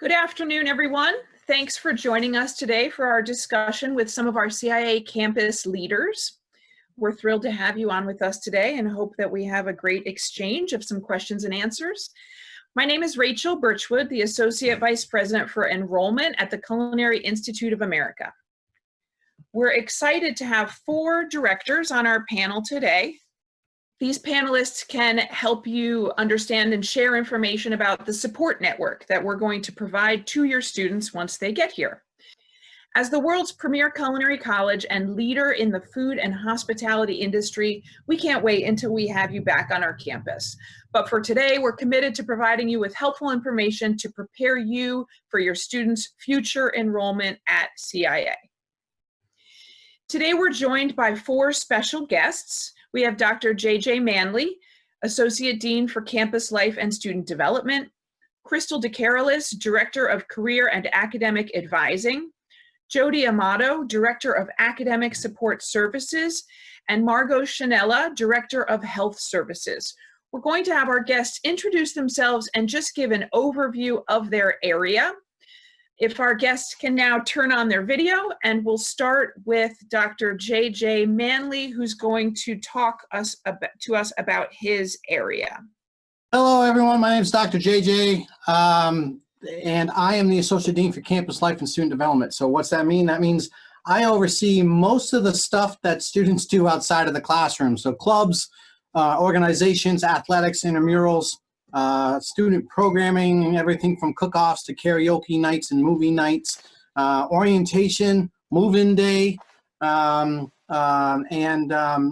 Good afternoon, everyone. Thanks for joining us today for our discussion with some of our CIA campus leaders. We're thrilled to have you on with us today and hope that we have a great exchange of some questions and answers. My name is Rachel Birchwood, the Associate Vice President for Enrollment at the Culinary Institute of America. We're excited to have 4 directors on our panel today. These panelists can help you understand and share information about the support network that we're going to provide to your students once they get here. As the world's premier culinary college and leader in the food and hospitality industry, we can't wait until we have you back on our campus. But for today, we're committed to providing you with helpful information to prepare you for your students' future enrollment at CIA. Today, we're joined by 4 special guests. We have Dr. J.J. Manley, Associate Dean for Campus Life and Student Development, Crystal DeCarolis, Director of Career and Academic Advising, Jody Amato, Director of Academic Support Services, and Margot Chanella, Director of Health Services. We're going to have our guests introduce themselves and just give an overview of their area. If our guests can now turn on their video, and we'll start with Dr. J.J. Manley, who's going to talk to us about his area. Hello, everyone. My name is Dr. J.J., and I am the Associate Dean for Campus Life and Student Development. So what's that mean? That means I oversee most of the stuff that students do outside of the classroom. So clubs, organizations, athletics, intramurals, student programming, everything from cook-offs to karaoke nights and movie nights, orientation, move-in day, and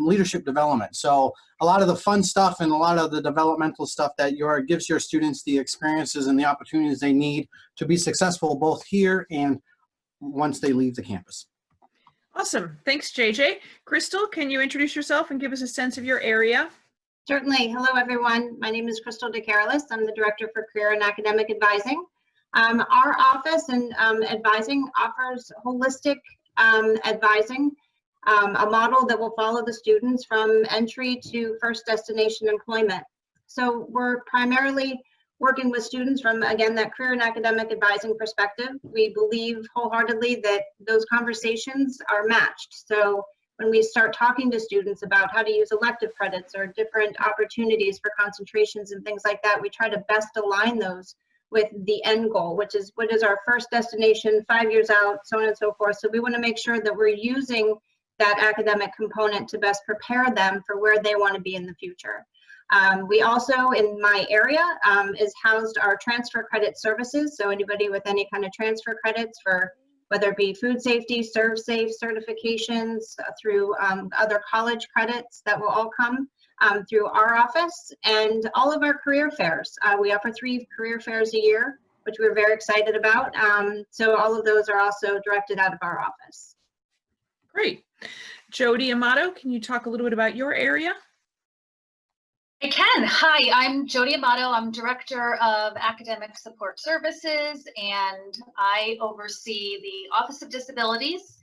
leadership development. So a lot of the fun stuff and a lot of the developmental stuff that gives your students the experiences and the opportunities they need to be successful both here and once they leave the campus. Awesome. Thanks, JJ. Crystal, can you introduce yourself and give us a sense of your area? Certainly. Hello, everyone. My name is Crystal DeCarolis. I'm the Director for Career and Academic Advising. Our office and advising offers holistic advising, a model that will follow the students from entry to first destination employment. So we're primarily working with students from, again, that career and academic advising perspective. We believe wholeheartedly that those conversations are matched. So when we start talking to students about how to use elective credits or different opportunities for concentrations and things like that, we try to best align those with the end goal, which is what is our first destination 5 years out, so on and so forth. So we want to make sure that we're using that academic component to best prepare them for where they want to be in the future. We also, in my area, is housed our transfer credit services. So anybody with any kind of transfer credits for whether it be food safety, serve safe certifications, through other college credits that will all come through our office, and all of our career fairs. We offer 3 career fairs a year, which we're very excited about. So all of those are also directed out of our office. Great. Jody Amato, can you talk a little bit about your area? I can. Hi, I'm Jody Amato. I'm Director of Academic Support Services, and I oversee the Office of Disabilities,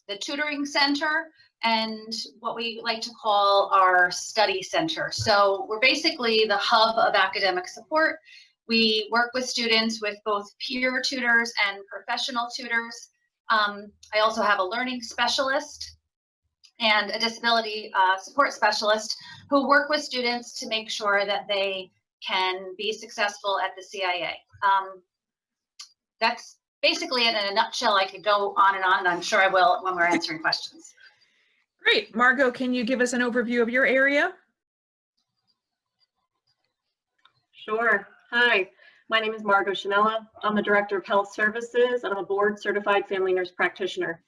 the Tutoring Center, and what we like to call our Study Center. So we're basically the hub of academic support. We work with students with both peer tutors and professional tutors. I also have a learning specialist and a disability support specialist who work with students to make sure that they can be successful at the CIA. That's basically it in a nutshell. I could go on, and I'm sure I will when we're answering questions. Great. Margot, can you give us an overview of your area? Sure. Hi, my name is Margot Chanella. I'm the Director of Health Services, and I'm a board-certified family nurse practitioner.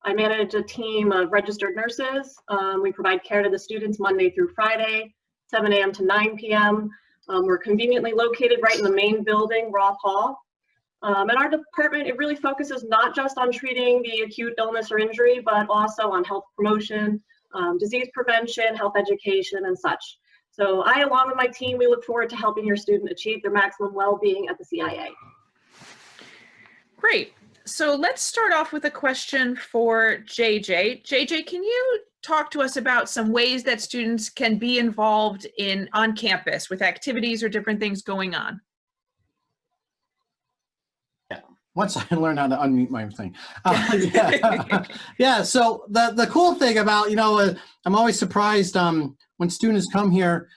I manage a team of registered nurses. We provide care to the students Monday through Friday, 7 a.m. to 9 p.m. We're conveniently located right in the main building, Roth Hall. And our department, it really focuses not just on treating the acute illness or injury, but also on health promotion, disease prevention, health education, and such. So I, along with my team, we look forward to helping your student achieve their maximum well-being at the CIA. Great. So let's start off with a question for JJ. JJ, can you talk to us about some ways that students can be involved on campus with activities or different things going on? Once I learned how to unmute my thing. Yeah. Yeah. So the cool thing about, I'm always surprised when students come here,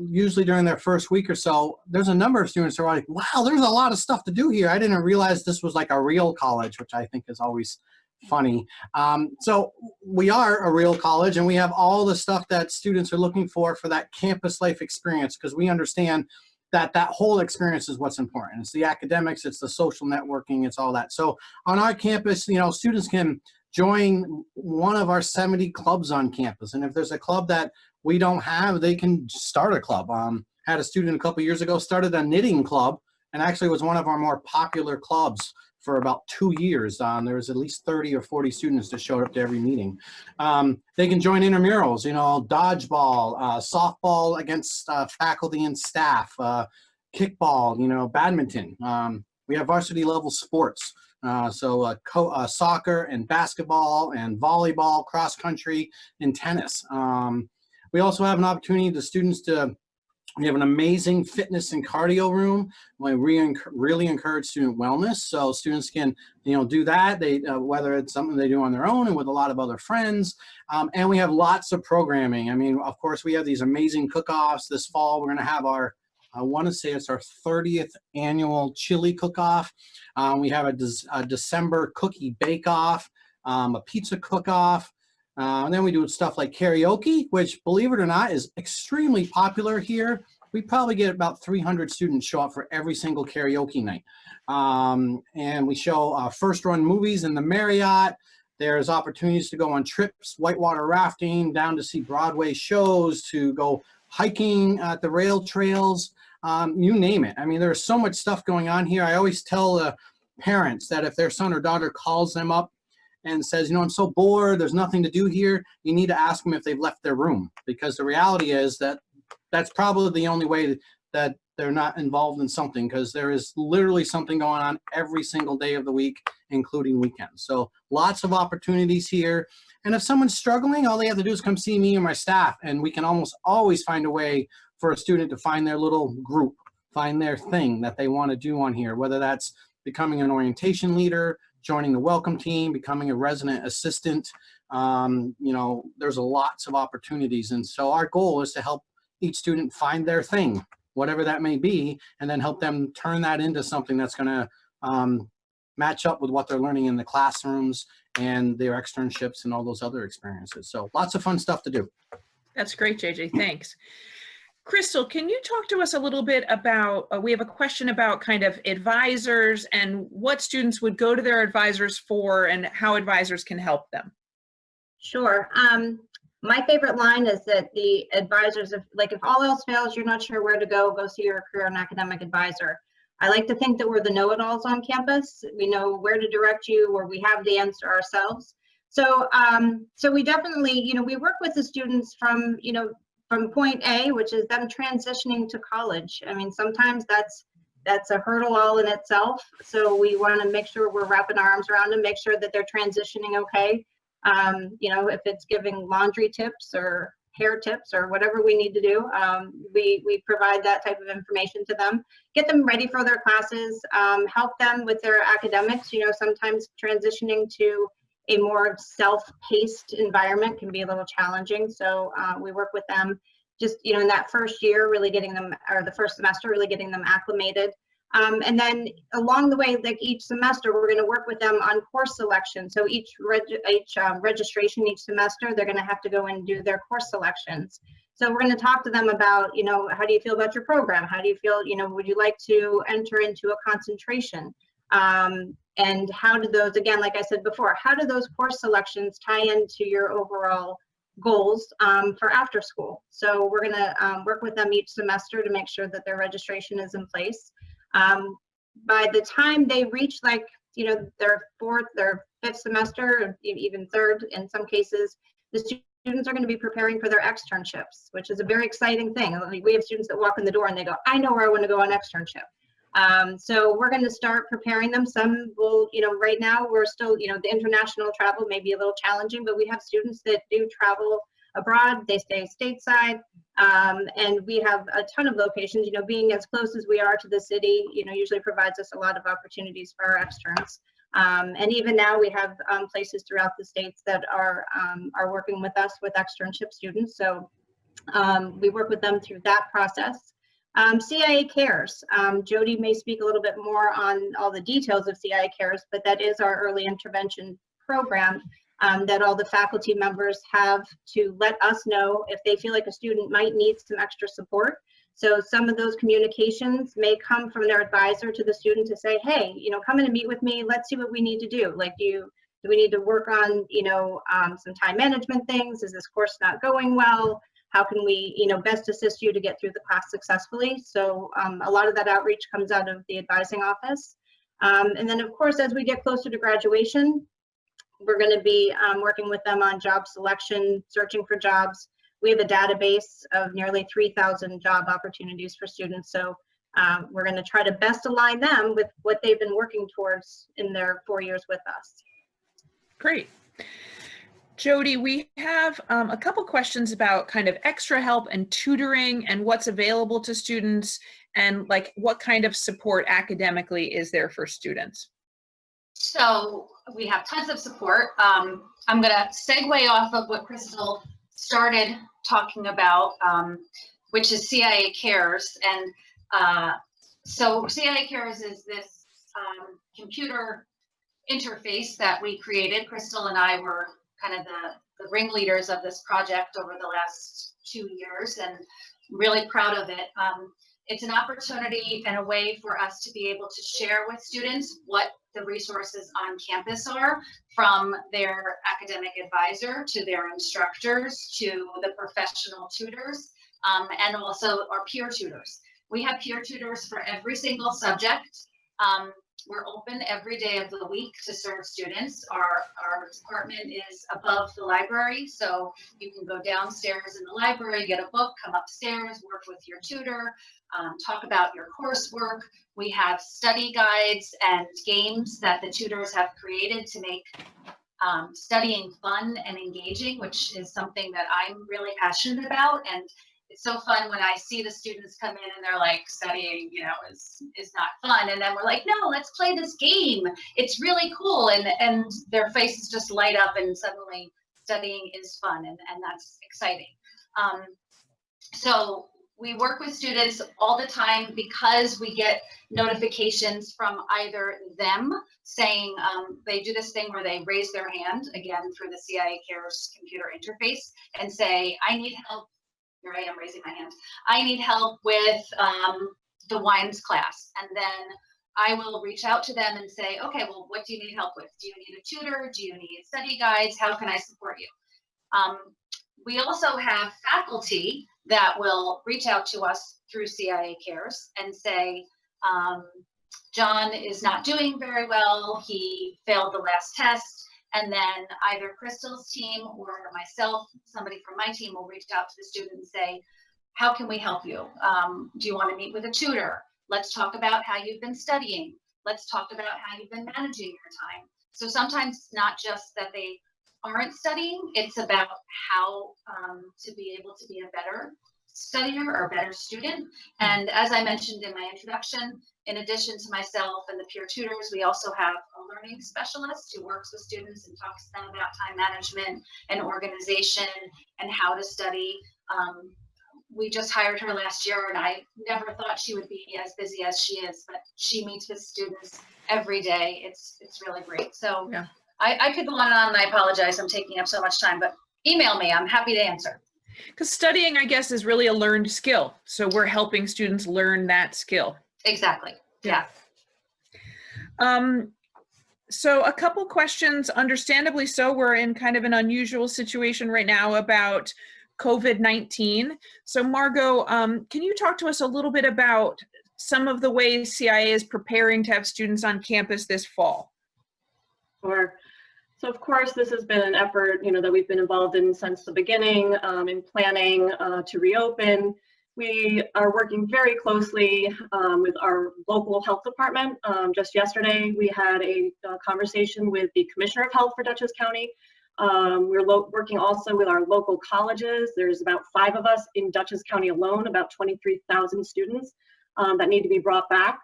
usually during their first week or so, there's a number of students who are like, wow, there's a lot of stuff to do here. I didn't realize this was like a real college, which I think is always funny. So we are a real college, and we have all the stuff that students are looking for that campus life experience, because we understand that whole experience is what's important. It's the academics, it's the social networking, it's all that. So on our campus, students can join one of our 70 clubs on campus. And if there's a club that we don't have, they can start a club. Had a student a couple years ago started a knitting club, and actually was one of our more popular clubs for about 2 years. There was at least 30 or 40 students that showed up to every meeting. They can join intramurals, dodgeball, softball against faculty and staff, kickball, badminton. We have varsity level sports. Soccer and basketball and volleyball, cross country, and tennis. We also have an opportunity to students we have an amazing fitness and cardio room. We really encourage student wellness, so students can, do that. They whether it's something they do on their own and with a lot of other friends. And we have lots of programming. I mean, of course, we have these amazing cook-offs. This fall, we're going to have I want to say it's our 30th annual chili cook-off. We have a December cookie bake-off, a pizza cook-off. And then we do stuff like karaoke, which, believe it or not, is extremely popular here. We probably get about 300 students show up for every single karaoke night. And we show first-run movies in the Marriott. There's opportunities to go on trips, whitewater rafting, down to see Broadway shows, to go hiking at the rail trails, you name it. I mean, there's so much stuff going on here. I always tell the parents that if their son or daughter calls them up and says, I'm so bored, there's nothing to do here, you need to ask them if they've left their room, because the reality is that that's probably the only way that they're not involved in something, because there is literally something going on every single day of the week, including weekends. So lots of opportunities here. And if someone's struggling, all they have to do is come see me and my staff, and we can almost always find a way for a student to find their little group, find their thing that they want to do on here, whether that's becoming an orientation leader, joining the welcome team, becoming a resident assistant. There's lots of opportunities. And so our goal is to help each student find their thing, whatever that may be, and then help them turn that into something that's going to match up with what they're learning in the classrooms and their externships and all those other experiences. So lots of fun stuff to do. That's great, JJ. Thanks. Crystal, can you talk to us a little bit about, we have a question about kind of advisors and what students would go to their advisors for and how advisors can help them. Sure. My favorite line is that the advisors, if all else fails, you're not sure where to go see your career and academic advisor. I like to think that we're the know-it-alls on campus. We know where to direct you, or we have the answer ourselves. So, we definitely, we work with the students from point A, which is them transitioning to college. I mean, sometimes that's a hurdle all in itself. So we want to make sure we're wrapping our arms around them, make sure that they're transitioning okay. If it's giving laundry tips or hair tips or whatever we need to do, we provide that type of information to them, get them ready for their classes, help them with their academics. Sometimes transitioning to a more self-paced environment can be a little challenging. So we work with them just, in that first year, really getting them, or the first semester, really getting them acclimated. And then along the way, like each semester, we're going to work with them on course selection. So each registration each semester, they're going to have to go and do their course selections. So we're going to talk to them about, how do you feel about your program? How do you feel, would you like to enter into a concentration? And how do those, again, like I said before, how do those course selections tie into your overall goals for after school? So we're going to work with them each semester to make sure that their registration is in place. By the time they reach their fourth, their fifth semester, or even third in some cases, the students are going to be preparing for their externships, which is a very exciting thing. We have students that walk in the door and they go, I know where I want to go on externship. So we're going to start preparing them. Some will, right now we're still, the international travel may be a little challenging, but we have students that do travel abroad. They stay stateside. And we have a ton of locations. Being as close as we are to the city, usually provides us a lot of opportunities for our externs. And even now we have places throughout the states that are working with us with externship students. So we work with them through that process. CIA Cares. Jody may speak a little bit more on all the details of CIA Cares, but that is our early intervention program that all the faculty members have to let us know if they feel like a student might need some extra support. So some of those communications may come from their advisor to the student to say, hey, come in and meet with me. Let's see what we need to do. Like, do we need to work on, some time management things? Is this course not going well? How can we, best assist you to get through the class successfully? So a lot of that outreach comes out of the advising office. And then, of course, as we get closer to graduation, we're going to be working with them on job selection, searching for jobs. We have a database of nearly 3,000 job opportunities for students. So we're going to try to best align them with what they've been working towards in their 4 years with us. Great. Jody, we have a couple questions about kind of extra help and tutoring and what's available to students, and like what kind of support academically is there for students? So we have tons of support. I'm going to segue off of what Crystal started talking about, which is CIA Cares. And so CIA Cares is this computer interface that we created. Crystal and I were kind of the ringleaders of this project over the last 2 years, and really proud of it. It's an opportunity and a way for us to be able to share with students what the resources on campus are, from their academic advisor to their instructors to the professional tutors, and also our peer tutors. We have peer tutors for every single subject. We're open every day of the week to serve students. Our department is above the library, so you can go downstairs in the library, get a book, come upstairs, work with your tutor, talk about your coursework. We have study guides and games that the tutors have created to make studying fun and engaging, which is something that I'm really passionate about. And it's so fun when I see the students come in and they're like, studying, is not fun. And then we're like, no, let's play this game. It's really cool. And their faces just light up, and suddenly studying is fun, and that's exciting. So we work with students all the time because we get notifications from either them saying they do this thing where they raise their hand, again, through the CIA Cares computer interface, and say, I need help. Here I am raising my hand. I need help with the wines class. And then I will reach out to them and say, okay, well, what do you need help with? Do you need a tutor? Do you need study guides? How can I support you? We also have faculty that will reach out to us through CIA Cares and say, John is not doing very well. He failed the last test. And then either Crystal's team or myself, somebody from my team, will reach out to the student and say, how can we help you? Do you want to meet with a tutor? Let's talk about how you've been studying. Let's talk about how you've been managing your time. So sometimes it's not just that they aren't studying, it's about how to be able to be a better studier or a better student. And as I mentioned in my introduction, in addition to myself and the peer tutors, we also have a learning specialist who works with students and talks to them about time management and organization and how to study. We just hired her last year, and I never thought she would be as busy as she is, but she meets with students every day. It's really great. So yeah. I could go on, and I apologize. I'm taking up so much time, but email me. I'm happy to answer. Because studying, I guess, is really a learned skill. So we're helping students learn that skill. Exactly. Yeah. So a couple questions, understandably so. We're in kind of an unusual situation right now about COVID-19. So Margot, can you talk to us a little bit about some of the ways CIA is preparing to have students on campus this fall? Sure. So of course, this has been an effort, that we've been involved in since the beginning in planning to reopen. We are working very closely with our local health department. Just yesterday, we had a conversation with the Commissioner of Health for Dutchess County We're working also with our local colleges. There's about 5 of us in Dutchess County alone, about 23,000 students that need to be brought back.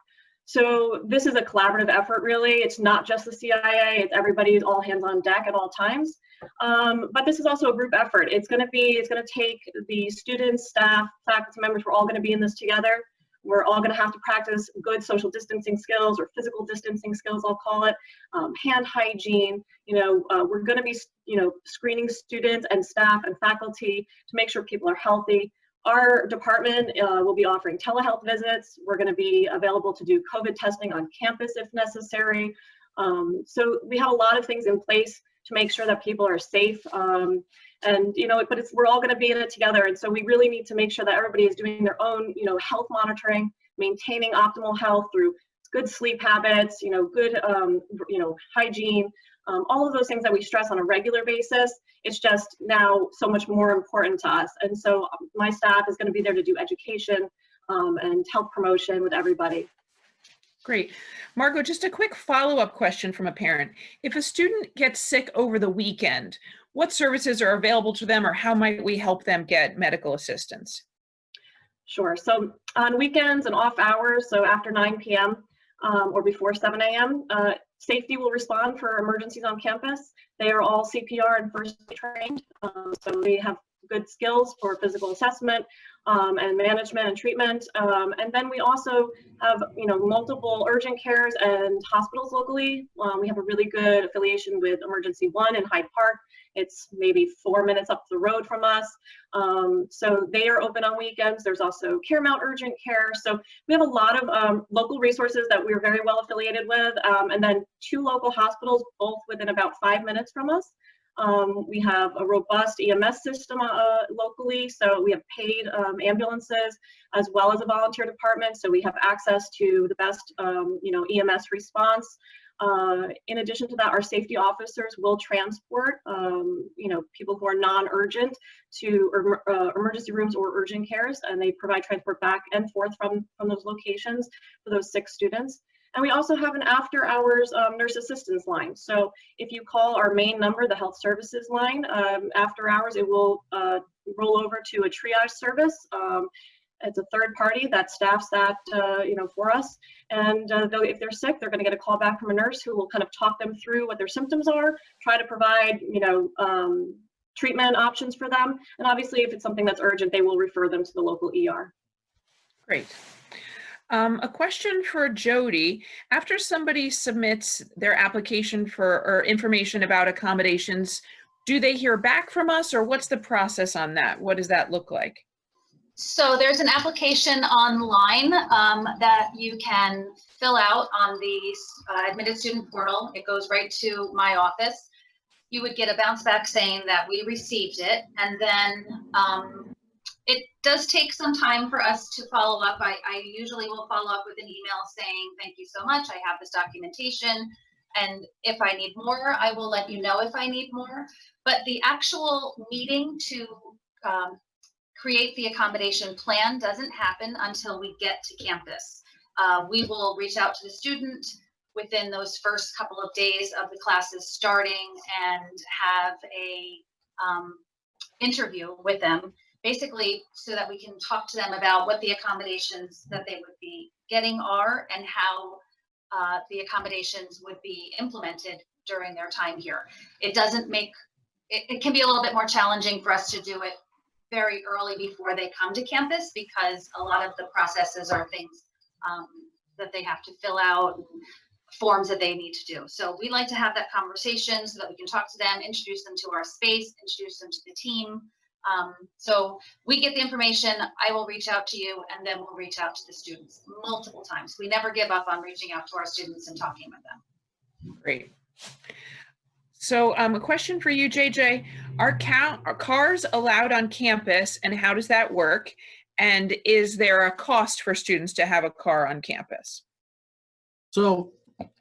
So this is a collaborative effort, really. It's not just the CIA, it's everybody's all hands on deck at all times. But this is also a group effort. It's gonna take the students, staff, faculty members, we're all gonna be in this together. We're all gonna have to practice good social distancing skills, or physical distancing skills, I'll call it, hand hygiene. We're gonna be, screening students and staff and faculty to make sure people are healthy. Our department will be offering telehealth visits. We're going to be available to do COVID testing on campus if necessary. So we have a lot of things in place to make sure that people are safe. But we're all going to be in it together. And so we really need to make sure that everybody is doing their own, health monitoring, maintaining optimal health through good sleep habits, good, hygiene, all of those things that we stress on a regular basis. It's just now so much more important to us. And so my staff is going to be there to do education and health promotion with everybody. Great. Margot, just a quick follow-up question from a parent. If a student gets sick over the weekend, what services are available to them, or how might we help them get medical assistance? Sure. So on weekends and off hours, so after 9 p.m. Or before 7 a.m., safety will respond for emergencies on campus. They are all CPR and first aid trained, so they have good skills for physical assessment and management and treatment. And then we also have, multiple urgent cares and hospitals locally. We have a really good affiliation with Emergency 1 in Hyde Park. It's maybe 4 minutes up the road from us. So they are open on weekends. There's also Caremount Urgent Care. So we have a lot of local resources that we're very well affiliated with. And then 2 local hospitals, both within about 5 minutes from us. We have a robust EMS system locally, so we have paid ambulances as well as a volunteer department, so we have access to the best EMS response. In addition to that, our safety officers will transport people who are non-urgent to emergency rooms or urgent cares, and they provide transport back and forth from those locations for those 6 students. And we also have an after-hours nurse assistance line. So if you call our main number, the health services line, after hours, it will roll over to a triage service. It's a third party that staffs that, for us. And if they're sick, they're going to get a call back from a nurse who will kind of talk them through what their symptoms are, try to provide, treatment options for them. And obviously, if it's something that's urgent, they will refer them to the local ER. Great. A question for Jody. After somebody submits their application or information about accommodations, do they hear back from us, or what's the process on that? What does that look like? So there's an application online that you can fill out on the admitted student portal. It goes right to my office. You would get a bounce back saying that we received it, and then it does take some time for us to follow up. I usually will follow up with an email saying, thank you so much, I have this documentation, and if I need more, I will let you know if I need more. But the actual meeting to create the accommodation plan doesn't happen until we get to campus. We will reach out to the student within those first couple of days of the classes starting and have a interview with them, basically so that we can talk to them about what the accommodations that they would be getting are and how the accommodations would be implemented during their time here. It doesn't make, it can be a little bit more challenging for us to do it very early before they come to campus, because a lot of the processes are things that they have to fill out, forms that they need to do. So we like to have that conversation so that we can talk to them, introduce them to our space, introduce them to the team. So we get the information, I will reach out to you, and then we'll reach out to the students multiple times. We never give up on reaching out to our students and talking with them. Great. So a question for you, JJ. Are cars allowed on campus, and how does that work? And is there a cost for students to have a car on campus? So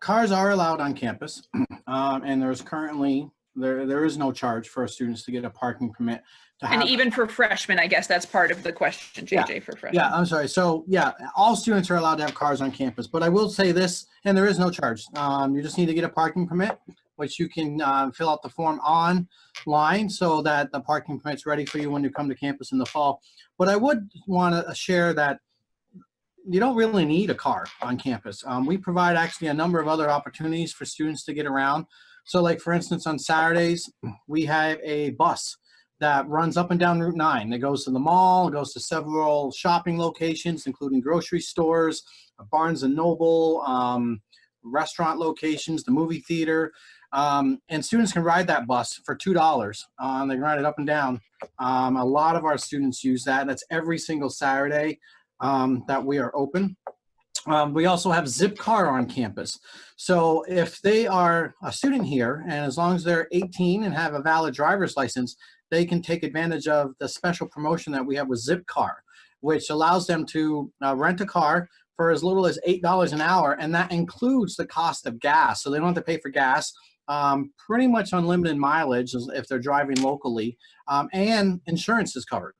cars are allowed on campus, and there's currently, there is no charge for students to get a parking permit. And even for freshmen, I guess that's part of the question, JJ, yeah, for freshmen. Yeah, I'm sorry. So yeah, all students are allowed to have cars on campus, but I will say this, and there is no charge. You just need to get a parking permit. which you can fill out the form online so that the parking permit's ready for you when you come to campus in the fall. But I would want to share that you don't really need a car on campus. We provide actually a number of other opportunities for students to get around. So like for instance, on Saturdays, we have a bus that runs up and down Route 9. It goes to the mall, it goes to several shopping locations, including grocery stores, Barnes and Noble, restaurant locations, the movie theater. And students can ride that bus for $2. They can ride it up and down. A lot of our students use that. That's every single Saturday that we are open. We also have Zip Car on campus. So if they are a student here, and as long as they're 18 and have a valid driver's license, they can take advantage of the special promotion that we have with Zip Car, which allows them to rent a car for as little as $8 an hour, and that includes the cost of gas. So they don't have to pay for gas, pretty much unlimited mileage if they're driving locally, and insurance is covered.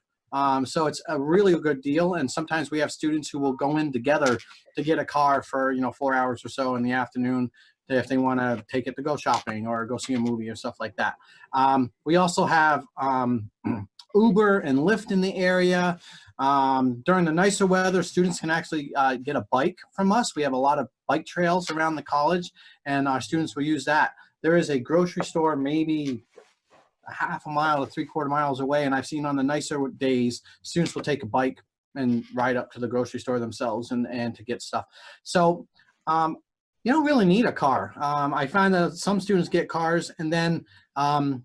So it's a really good deal, and sometimes we have students who will go in together to get a car for 4 hours or so in the afternoon if they want to take it to go shopping or go see a movie or stuff like that. We also have Uber and Lyft in the area. During the nicer weather, students can actually get a bike from us. We have a lot of bike trails around the college, and our students will use that. There is a grocery store maybe a half a mile to 3/4 miles away, and I've seen on the nicer days, students will take a bike and ride up to the grocery store themselves and to get stuff. So you don't really need a car. I find that some students get cars and then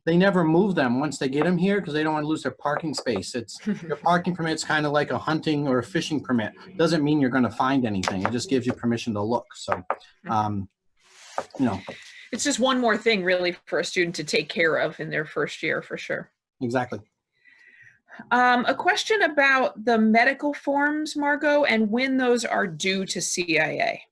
they never move them once they get them here because they don't want to lose their parking space. Your parking permit's kind of like a hunting or a fishing permit. Doesn't mean you're going to find anything. It just gives you permission to look. So, It's just one more thing really for a student to take care of in their first year, for sure. Exactly. A question about the medical forms, Margot, and when those are due to CIA.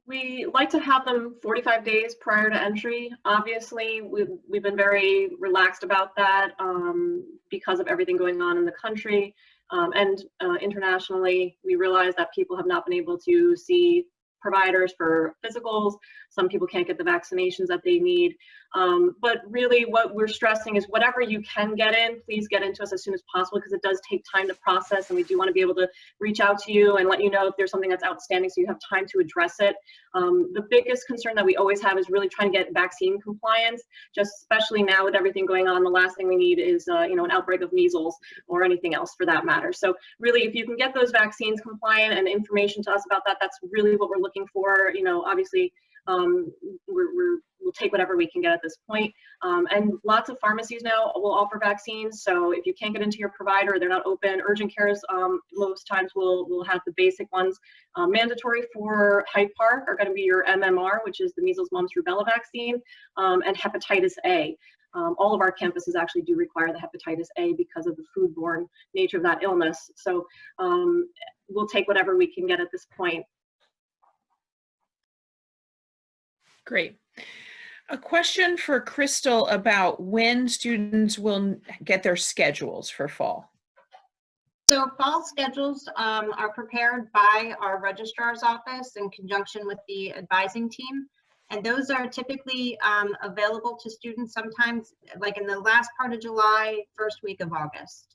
We like to have them 45 days prior to entry. Obviously, we've been very relaxed about that because of everything going on in the country and internationally. We realize that people have not been able to see providers for physicals. Some people can't get the vaccinations that they need. But really what we're stressing is whatever you can get in, please get into us as soon as possible because it does take time to process, and we do want to be able to reach out to you and let you know if there's something that's outstanding so you have time to address it. The biggest concern that we always have is really trying to get vaccine compliance, just especially now with everything going on. The last thing we need is an outbreak of measles or anything else for that matter. So really, if you can get those vaccines compliant and information to us about that, that's really what we're looking for. Obviously, we'll take whatever we can get at this point. And lots of pharmacies now will offer vaccines. So if you can't get into your provider, they're not open. Urgent cares most times will have the basic ones. Mandatory for Hyde Park are going to be your MMR, which is the measles, mumps, rubella vaccine, and hepatitis A. All of our campuses actually do require the hepatitis A because of the foodborne nature of that illness. So we'll take whatever we can get at this point. Great. A question for Crystal about when students will get their schedules for fall. So fall schedules are prepared by our registrar's office in conjunction with the advising team. And those are typically available to students sometimes like in the last part of July, first week of August.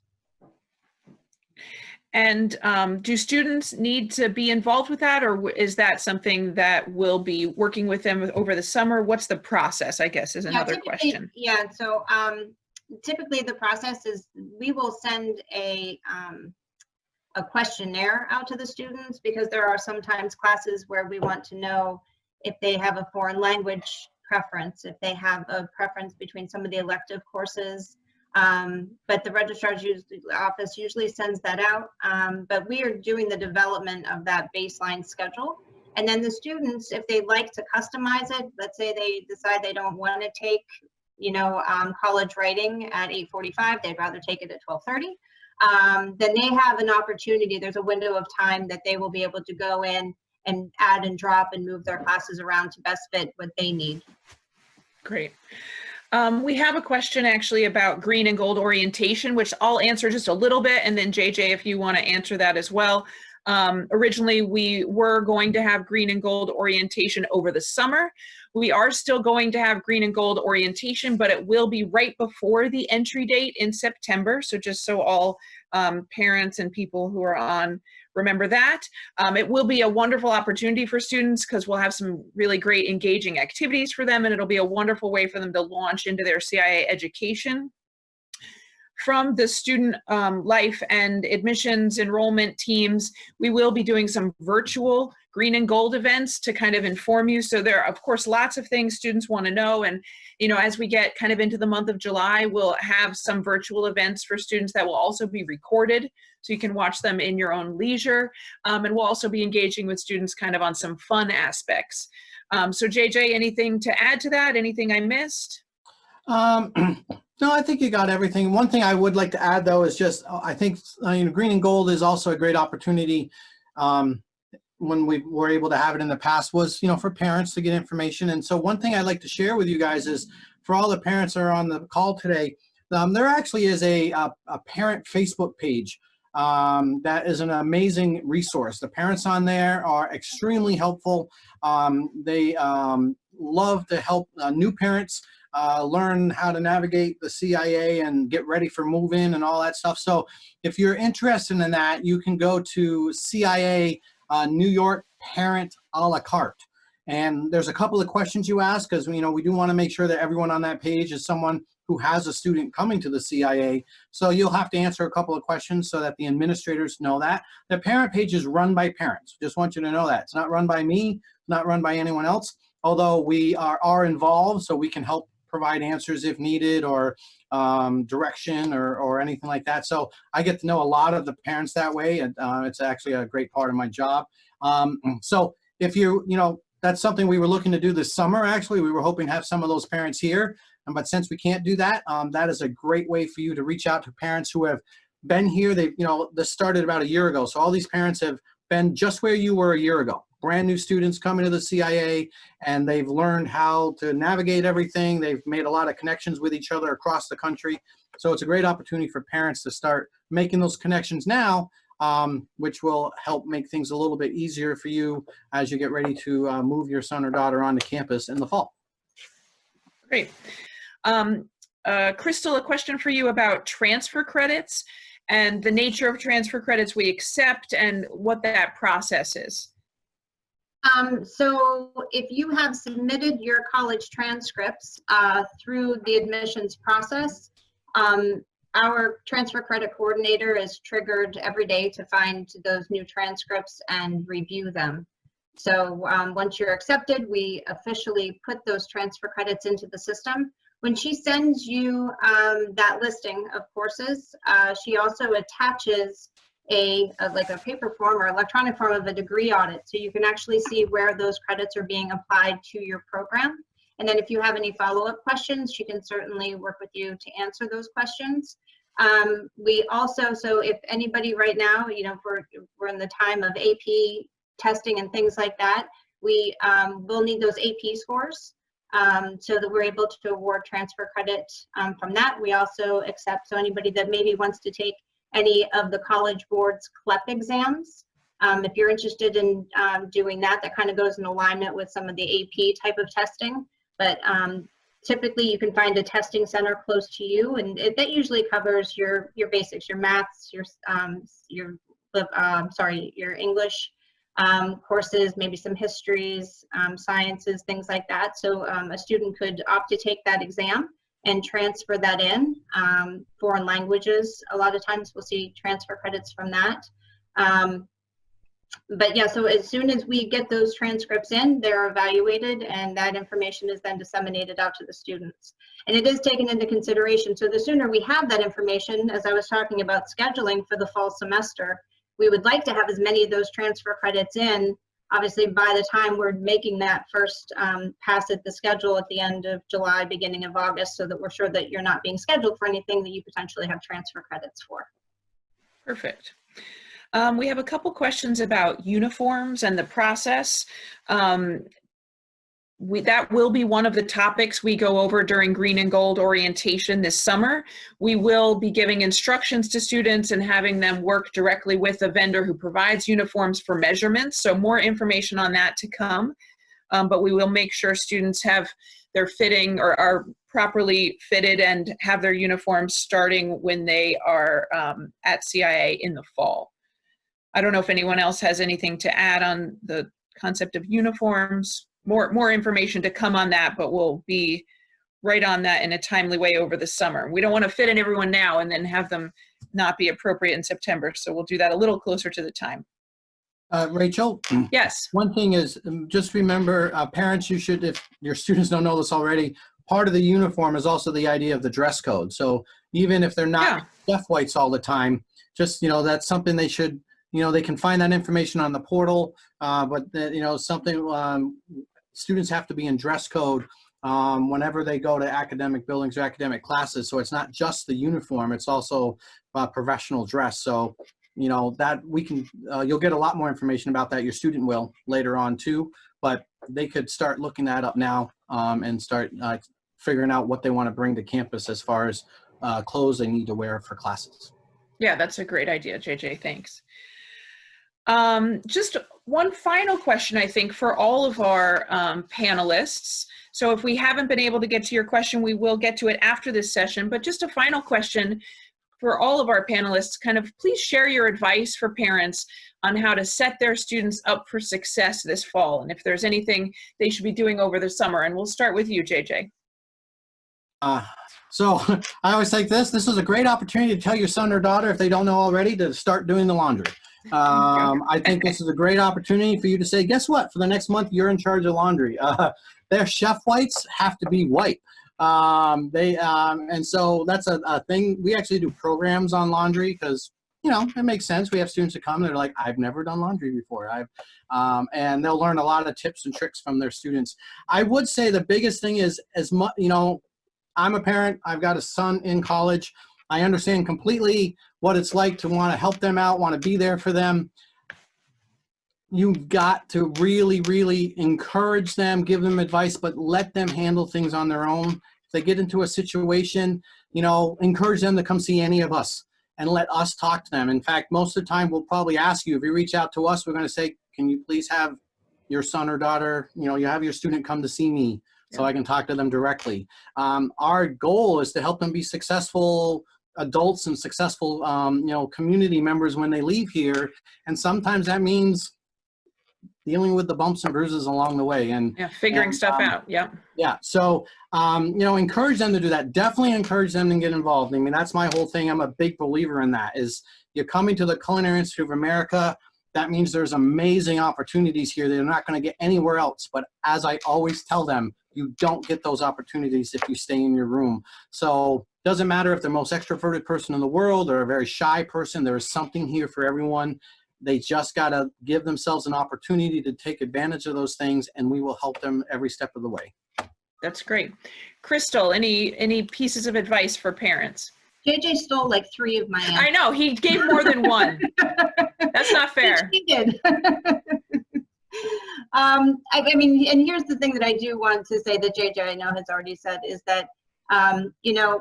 And do students need to be involved with that, or is that something that will be working with them over the summer? What's the process, I guess, is another question. Yeah, so typically the process is we will send a questionnaire out to the students because there are sometimes classes where we want to know if they have a foreign language preference, if they have a preference between some of the elective courses. But the registrar's office usually sends that out. But we are doing the development of that baseline schedule. And then the students, if they like to customize it, let's say they decide they don't want to take, college writing at 8:45, they'd rather take it at 12:30. Then they have an opportunity. There's a window of time that they will be able to go in and add and drop and move their classes around to best fit what they need. Great. We have a question actually about green and gold orientation, which I'll answer just a little bit. And then JJ, if you want to answer that as well. Originally, we were going to have green and gold orientation over the summer. We are still going to have green and gold orientation, but it will be right before the entry date in September. So just so all parents and people who are on remember that. It will be a wonderful opportunity for students because we'll have some really great engaging activities for them, and it'll be a wonderful way for them to launch into their CIA education. From the student life and admissions enrollment teams, we will be doing some virtual green and gold events to kind of inform you. So there are, of course, lots of things students want to know. And, you know, as we get kind of into the month of July, we'll have some virtual events for students that will also be recorded, so you can watch them in your own leisure. And we'll also be engaging with students kind of on some fun aspects. So JJ, anything to add to that? Anything I missed? No, I think you got everything. One thing I would like to add, though, is just I think green and gold is also a great opportunity. When we were able to have it in the past was, for parents to get information. And so one thing I'd like to share with you guys is for all the parents that are on the call today, there actually is a parent Facebook page that is an amazing resource. The parents on there are extremely helpful. They love to help new parents learn how to navigate the CIA and get ready for move-in and all that stuff. So if you're interested in that, you can go to CIA New York Parent a la carte. And there's a couple of questions you ask because, we do want to make sure that everyone on that page is someone who has a student coming to the CIA. So you'll have to answer a couple of questions so that the administrators know that. The parent page is run by parents. Just want you to know that. It's not run by me, it's not run by anyone else, although we are involved so we can help provide answers if needed or direction or anything like that. So I get to know a lot of the parents that way, and it's actually a great part of my job. So if that's something we were looking to do this summer. Actually, we were hoping to have some of those parents here, but since we can't do that, that is a great way for you to reach out to parents who have been here. This started about a year ago, so all these parents have been just where you were a year ago. Brand new students coming to the CIA, and they've learned how to navigate everything. They've made a lot of connections with each other across the country. So it's a great opportunity for parents to start making those connections now, which will help make things a little bit easier for you as you get ready to move your son or daughter onto campus in the fall. Great. Crystal, a question for you about transfer credits and the nature of transfer credits we accept and what that process is. So if you have submitted your college transcripts through the admissions process, our transfer credit coordinator is triggered every day to find those new transcripts and review them. So once you're accepted, we officially put those transfer credits into the system. When she sends you that listing of courses, she also attaches like a paper form or electronic form of a degree audit, so you can actually see where those credits are being applied to your program. And then if you have any follow-up questions, she can certainly work with you to answer those questions. We also, so if anybody right now, we're in the time of AP testing and things like that, we will need those AP scores so that we're able to award transfer credit from that. We also accept, so anybody that maybe wants to take any of the College Board's CLEP exams. If you're interested in doing that, that kind of goes in alignment with some of the AP type of testing. But typically you can find a testing center close to you, and that usually covers your basics, your maths, your English courses, maybe some histories, sciences, things like that. So a student could opt to take that exam and transfer that in. Foreign languages, a lot of times we'll see transfer credits from that. But yeah, so as soon as we get those transcripts in, they're evaluated, and that information is then disseminated out to the students. And it is taken into consideration. So the sooner we have that information, as I was talking about scheduling for the fall semester, we would like to have as many of those transfer credits in, obviously, by the time we're making that first pass at the schedule at the end of July, beginning of August, so that we're sure that you're not being scheduled for anything that you potentially have transfer credits for. Perfect. We have a couple questions about uniforms and the process. that will be one of the topics we go over during Green and Gold orientation this summer. We will be giving instructions to students and having them work directly with a vendor who provides uniforms for measurements. So more information on that to come. But we will make sure students have their fitting or are properly fitted and have their uniforms starting when they are at CIA in the fall. I don't know if anyone else has anything to add on the concept of uniforms. More information to come on that, but we'll be right on that in a timely way over the summer. We don't want to fit in everyone now and then have them not be appropriate in September. So we'll do that a little closer to the time. Rachel? Yes. One thing is, just remember, parents, you should, if your students don't know this already, part of the uniform is also the idea of the dress code. So even if they're not chef whites all the time, just, that's something they should, they can find that information on the portal, but, something students have to be in dress code whenever they go to academic buildings or academic classes. So it's not just the uniform, it's also professional dress. So, that we can, you'll get a lot more information about that. Your student will later on too, but they could start looking that up now and start figuring out what they want to bring to campus as far as clothes they need to wear for classes. Yeah, that's a great idea, JJ, thanks. Just one final question, I think, for all of our panelists. So if we haven't been able to get to your question, we will get to it after this session, but just a final question for all of our panelists, kind of please share your advice for parents on how to set their students up for success this fall, and if there's anything they should be doing over the summer. And we'll start with you, JJ. So I always think this is a great opportunity to tell your son or daughter, if they don't know already, to start doing the laundry. I think this is a great opportunity for you to say, guess what? For the next month, you're in charge of laundry. Their chef whites have to be white. And so that's a thing. We actually do programs on laundry because, it makes sense. We have students that come and they're like, I've never done laundry before. And they'll learn a lot of tips and tricks from their students. I would say the biggest thing is, as much, I'm a parent. I've got a son in college. I understand completely what it's like to want to help them out, want to be there for them. You've got to really, really encourage them, give them advice, but let them handle things on their own. If they get into a situation, encourage them to come see any of us and let us talk to them. In fact, most of the time we'll probably ask you, if you reach out to us, we're going to say, can you please have your son or daughter, you have your student come to see me so I can talk to them directly. Our goal is to help them be successful adults and successful, community members when they leave here. And sometimes that means dealing with the bumps and bruises along the way and figuring stuff out. Yeah. So, encourage them to do that. Definitely encourage them to get involved. I mean, that's my whole thing. I'm a big believer in that. Is you're coming to the Culinary Institute of America. That means there's amazing opportunities here that you're not going to get anywhere else. But as I always tell them, you don't get those opportunities if you stay in your room. So doesn't matter if they're the most extroverted person in the world or a very shy person, there is something here for everyone. They just got to give themselves an opportunity to take advantage of those things, and we will help them every step of the way. That's great. Crystal, any pieces of advice for parents? JJ stole like 3 of my answers. I know, he gave more than one. That's not fair. He did. I mean, and here's the thing that I do want to say that JJ I know has already said is that,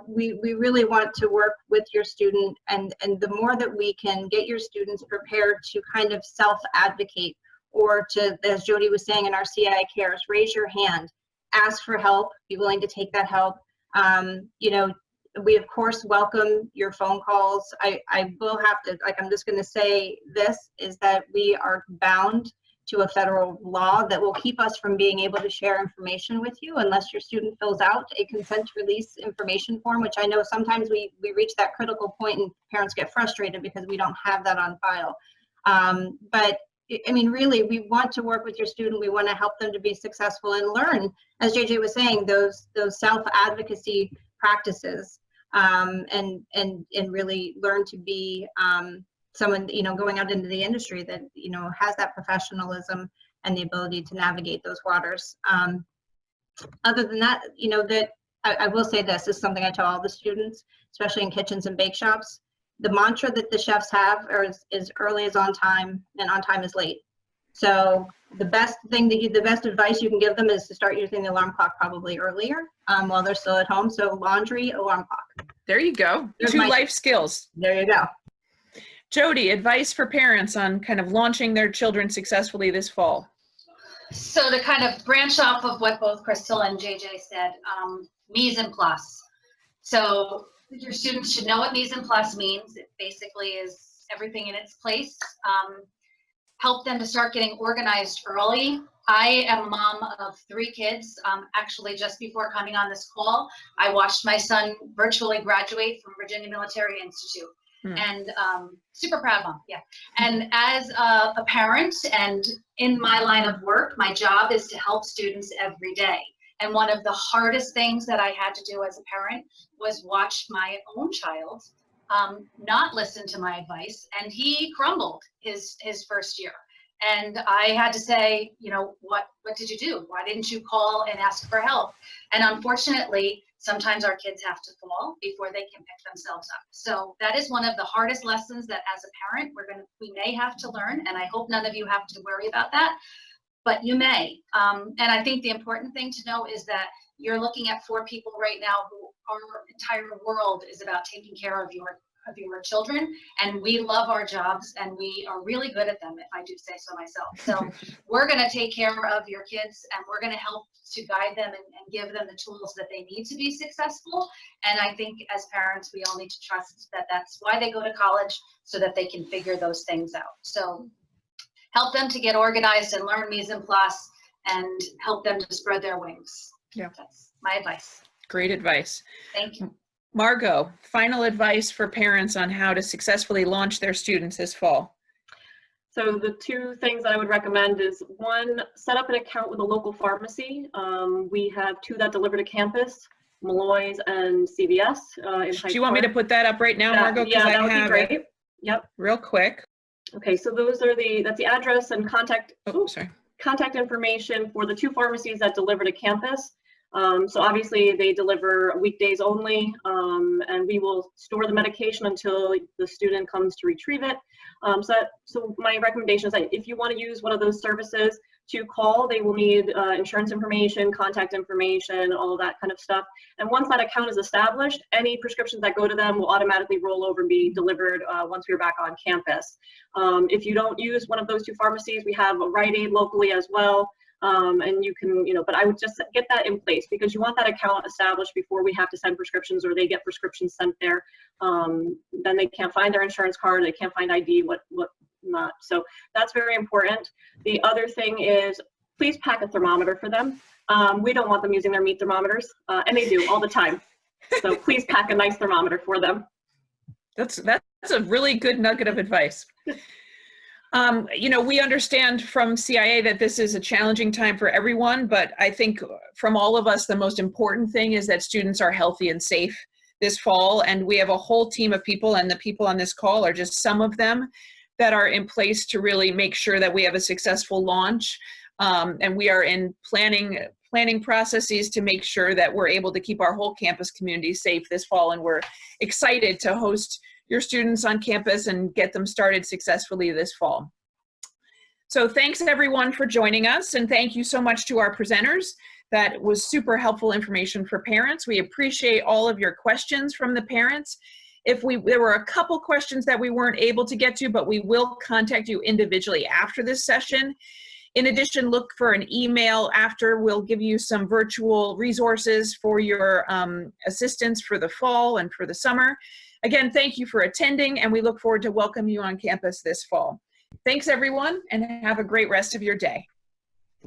we really want to work with your student, and the more that we can get your students prepared to kind of self-advocate, or to, as Jody was saying in our CI Cares, raise your hand, ask for help, be willing to take that help. We of course welcome your phone calls. I will have to, I'm just going to say this, is that we are bound to a federal law that will keep us from being able to share information with you unless your student fills out a consent release information form, which I know sometimes we reach that critical point and parents get frustrated because we don't have that on file. But I mean, really, we want to work with your student. We want to help them to be successful and learn, as JJ was saying, those self-advocacy practices, and really learn to be someone, going out into the industry that, has that professionalism and the ability to navigate those waters. Other than that, that I will say this is something I tell all the students, especially in kitchens and bake shops. The mantra that the chefs have is early is on time and on time is late. So the best advice you can give them is to start using the alarm clock probably earlier while they're still at home. So laundry, alarm clock. There you go. There's Two my- life skills. There you go. Jody, advice for parents on kind of launching their children successfully this fall. So to kind of branch off of what both Crystal and JJ said, mise en place. So your students should know what mise en place means. It basically is everything in its place. Help them to start getting organized early. I am a mom of 3 kids. Actually, just before coming on this call, I watched my son virtually graduate from Virginia Military Institute. And super proud mom, yeah. And as a parent and in my line of work, my job is to help students every day. And one of the hardest things that I had to do as a parent was watch my own child not listen to my advice, and he crumbled his first year. And I had to say, you know, what did you do? Why didn't you call and ask for help? And unfortunately, sometimes our kids have to fall before they can pick themselves up. So that is one of the hardest lessons that as a parent we may have to learn, and I hope none of you have to worry about that, but you may. And I think the important thing to know is that you're looking at 4 people right now who our entire world is about taking care of your children, and we love our jobs and we are really good at them, if I do say so myself. So we're going to take care of your kids, and we're going to help to guide them and give them the tools that they need to be successful. And I think as parents, we all need to trust that that's why they go to college, so that they can figure those things out. So help them to get organized and learn mise en place, and help them to spread their wings. Yeah, that's my advice. Great advice. Thank you. Margot, final advice for parents on how to successfully launch their students this fall. So the 2 things that I would recommend is, 1, set up an account with a local pharmacy. We have 2 that deliver to campus, Malloy's and CVS. Do you want me to put that up right now, Margot? Yeah, that would be great. Yep. Real quick. Okay, so that's the address and contact information for the 2 pharmacies that deliver to campus. So obviously they deliver weekdays only, and we will store the medication until the student comes to retrieve it. So my recommendation is that if you want to use one of those services to call, they will need insurance information, contact information, all of that kind of stuff. And once that account is established, any prescriptions that go to them will automatically roll over and be delivered once we're back on campus. If you don't use one of those 2 pharmacies, we have a Rite Aid locally as well. And you can, but I would just get that in place, because you want that account established before we have to send prescriptions, or they get prescriptions sent there. Then they can't find their insurance card, they can't find ID, what not. So that's very important. The other thing is, please pack a thermometer for them. We don't want them using their meat thermometers, and they do all the time. So please pack a nice thermometer for them. That's a really good nugget of advice. We understand from CIA that this is a challenging time for everyone, but I think from all of us, the most important thing is that students are healthy and safe this fall. And we have a whole team of people, and the people on this call are just some of them, that are in place to really make sure that we have a successful launch. And we are in planning processes to make sure that we're able to keep our whole campus community safe this fall. And we're excited to host your students on campus and get them started successfully this fall. So thanks everyone for joining us, and thank you so much to our presenters. That was super helpful information for parents. We appreciate all of your questions from the parents. There were a couple questions that we weren't able to get to, but we will contact you individually after this session. In addition, look for an email after. We'll give you some virtual resources for your assistance for the fall and for the summer. Again, thank you for attending, and we look forward to welcoming you on campus this fall. Thanks, everyone, and have a great rest of your day.